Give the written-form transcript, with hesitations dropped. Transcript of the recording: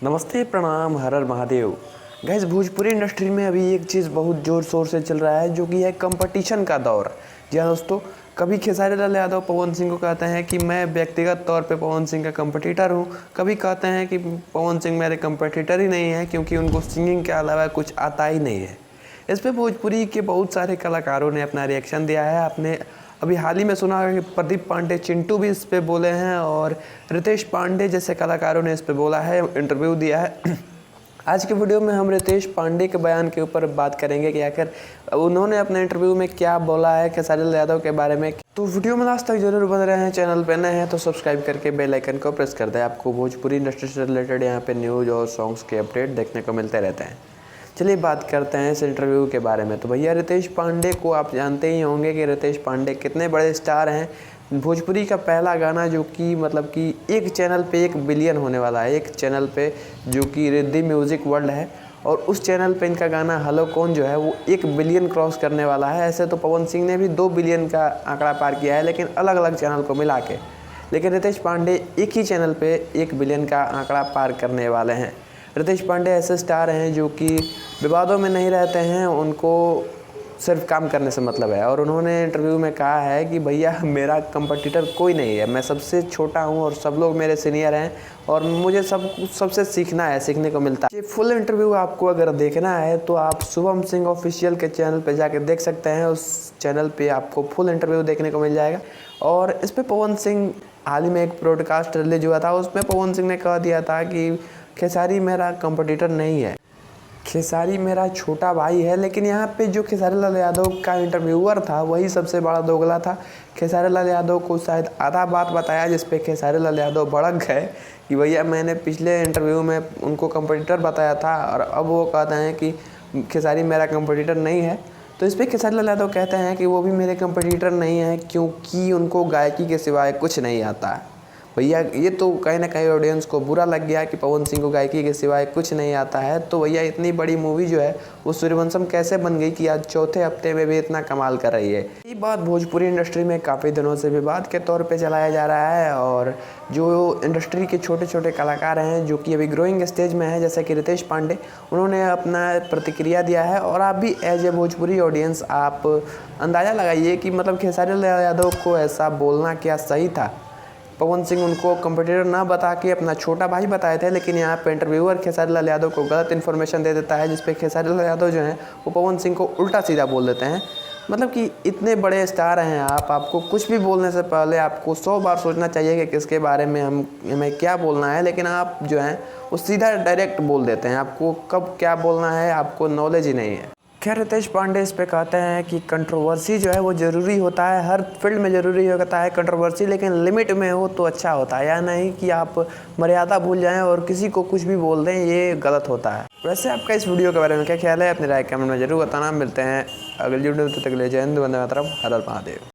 नमस्ते, प्रणाम, हर हर Mahadev. Guys, Bhojpuri industry में अभी एक चीज़ बहुत ज़ोर शोर से चल रहा है, जो कि है कंपटीशन का दौर। जी हाँ दोस्तों, कभी खेसारी लाल यादव पवन सिंह को कहते हैं कि मैं व्यक्तिगत तौर पे पवन सिंह का कंपटीटर हूँ, कभी कहते हैं कि पवन सिंह मेरे कंपटीटर ही नहीं है क्योंकि उनको सिंगिंग के अलावा कुछ आता ही नहीं है। इस पे भोजपुरी के बहुत सारे कलाकारों ने अपना रिएक्शन दिया है। आपने अभी हाल ही में सुना कि प्रदीप पांडे चिंटू भी इस पे बोले हैं और रितेश पांडे जैसे कलाकारों ने इस पे बोला है, इंटरव्यू दिया है। आज के वीडियो में हम रितेश पांडे के बयान के ऊपर बात करेंगे कि आखिर उन्होंने अपने इंटरव्यू में क्या बोला है खेसारी लाल यादव के बारे में। तो वीडियो में लास्ट तक जरूर बन रहे हैं। चैनल पे नए हैं तो सब्सक्राइब करके बेल आइकन को प्रेस कर दें। आपको भोजपुरी इंडस्ट्री से रिलेटेड यहाँ पे न्यूज़ और सॉन्ग्स के अपडेट देखने को मिलते रहते हैं। चलिए बात करते हैं इस इंटरव्यू के बारे में। तो भैया, रितेश पांडे को आप जानते ही होंगे कि रितेश पांडे कितने बड़े स्टार हैं। भोजपुरी का पहला गाना जो कि मतलब कि एक चैनल पे 1 बिलियन होने वाला है, एक चैनल पे जो कि रिद्धि म्यूज़िक वर्ल्ड है, और उस चैनल पे इनका गाना हेलो कौन जो है वो 1 बिलियन क्रॉस करने वाला है। ऐसे तो पवन सिंह ने भी 2 बिलियन का आंकड़ा पार किया है, लेकिन अलग अलग चैनल को मिला के। लेकिन रितेश पांडे एक ही चैनल पे 1 बिलियन का आंकड़ा पार करने वाले हैं। रितेश पांडे ऐसे स्टार हैं जो कि विवादों में नहीं रहते हैं, उनको सिर्फ काम करने से मतलब है। और उन्होंने इंटरव्यू में कहा है कि भैया मेरा कंपटीटर कोई नहीं है, मैं सबसे छोटा हूं और सब लोग मेरे सीनियर हैं और मुझे सबसे सीखना है, सीखने को मिलता है। ये फुल इंटरव्यू आपको अगर देखना है तो आप शुभम सिंह ऑफिशियल के चैनल पे जाके देख सकते हैं। उस चैनल पे आपको फुल इंटरव्यू देखने को मिल जाएगा। और इस पर पवन सिंह, हाल ही में एक ब्रॉडकास्ट रिलीज हुआ था, उसमें पवन सिंह ने कह दिया था कि खेसारी मेरा कंपटीटर नहीं है, खेसारी मेरा छोटा भाई है। लेकिन यहाँ पे जो खेसारी लाल यादव का इंटरव्यूअर था वही सबसे बड़ा दोगला था। खेसारी लाल यादव को शायद आधा बात बताया जिस पे खेसारी लाल यादव भड़क गए कि भैया मैंने पिछले इंटरव्यू में उनको कंपटीटर बताया था और अब वो कहते हैं कि खेसारी मेरा कंपटीटर नहीं है। तो इस पर खेसारी लाल यादव कहते हैं कि वो भी मेरे कंपटीटर नहीं है क्योंकि उनको गायकी के सिवाय कुछ नहीं आता है। भैया ये तो कहीं ना कहीं ऑडियंस को बुरा लग गया कि पवन सिंह को गायकी के सिवाय कुछ नहीं आता है। तो भैया इतनी बड़ी मूवी जो है वो सूर्यवंशम कैसे बन गई कि आज चौथे हफ्ते में भी इतना कमाल कर रही है। ये बात भोजपुरी इंडस्ट्री में काफ़ी दिनों से विवाद के तौर पे चलाया जा रहा है। और जो इंडस्ट्री के छोटे छोटे कलाकार हैं जो कि अभी ग्रोइंग स्टेज में हैं, जैसे कि रितेश पांडे, उन्होंने अपना प्रतिक्रिया दिया है। और आप भी एज ए भोजपुरी ऑडियंस आप अंदाज़ा लगाइए कि मतलब खेसारी लाल यादव को ऐसा बोलना क्या सही था। पवन सिंह उनको कंपटीटर ना बता के अपना छोटा भाई बताए थे, लेकिन यहाँ पे इंटरव्यूअर खेसारी लाल यादव को गलत इन्फॉर्मेशन दे देता है, जिसपे खेसारी लाल यादव जो हैं वो पवन सिंह को उल्टा सीधा बोल देते हैं। मतलब कि इतने बड़े स्टार हैं आपको कुछ भी बोलने से पहले आपको 100 बार सोचना चाहिए कि किसके बारे में हमें क्या बोलना है। लेकिन आप जो हैं वो सीधा डायरेक्ट बोल देते हैं, आपको कब क्या बोलना है आपको नॉलेज ही नहीं है। खैर, रितेश पांडे इस पे कहते हैं कि कंट्रोवर्सी जो है वो ज़रूरी होता है, हर फील्ड में ज़रूरी होता है कंट्रोवर्सी, लेकिन लिमिट में हो तो अच्छा होता है। या नहीं कि आप मर्यादा भूल जाएं और किसी को कुछ भी बोल दें, ये गलत होता है। वैसे आपका इस वीडियो के बारे में क्या ख्याल है, अपनी राय कमेंट में जरूर बताना। मिलते हैं अगली वीडियो, तब तक के लिए जय हिंद, वंदे मातरम, हर हर महादेव।